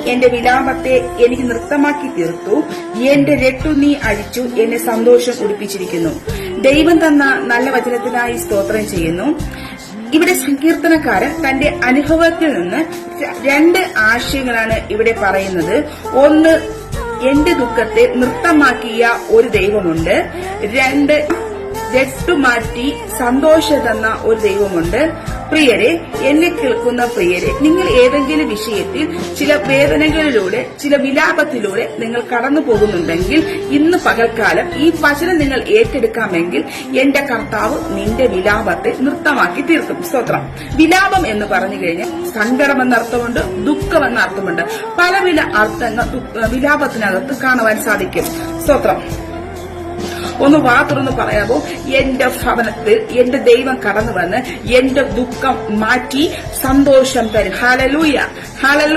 എന്റെ വിലാപത്തെ എനിക്ക് നൃത്തമാക്കി തീർത്തു. എന്റെ രട്ടു നീ അഴിച്ചു, എന്നെ സന്തോഷം ഉടുപ്പിച്ചിരിക്കുന്നു. ദൈവം തന്ന നല്ല വചനത്തിനായി സ്തോത്രം ചെയ്യുന്നു. ഇവിടെ സങ്കീർത്തനക്കാരൻ തന്റെ അനുഭവത്തിൽ നിന്ന് രണ്ട് ആശയങ്ങളാണ് ഇവിടെ പറയുന്നത്. ഒന്ന്, എന്റെ ദുഃഖത്തെ നൃത്തമാക്കിയ ഒരു ദൈവമുണ്ട്. രണ്ട്, രട്ടുമാറ്റി സന്തോഷം തന്ന ഒരു ദൈവമുണ്ട്. പ്രിയരെ, എന്നെ കേൾക്കുന്ന പ്രിയരെ, നിങ്ങൾ ഏതെങ്കിലും വിഷയത്തിൽ ചില വേദനകളിലൂടെ, ചില വിലാപത്തിലൂടെ നിങ്ങൾ കടന്നു പോകുന്നുണ്ടെങ്കിൽ ഇന്ന് പകൽക്കാലം ഈ വചനം നിങ്ങൾ ഏറ്റെടുക്കാമെങ്കിൽ എന്റെ കർത്താവ് നിന്റെ വിലാപത്തെ നൃത്തമാക്കി തീർക്കും. സ്തോത്രം. വിലാപം എന്ന് പറഞ്ഞു കഴിഞ്ഞാൽ സങ്കടം എന്ന അർത്ഥമുണ്ട്, ദുഃഖം എന്ന അർത്ഥമുണ്ട്. പല അർത്ഥങ്ങൾ വിലാപത്തിനകത്ത് കാണുവാൻ സാധിക്കും. സ്തോത്രം. ഒന്ന് തുറന്ന് പറയാമോ? എന്റെ ഭവനത്തിൽ എന്റെ ദൈവം കടന്നു വന്ന് എന്റെ ദുഃഖം മാറ്റി സന്തോഷം തരും. Hallelujah, hallelujah.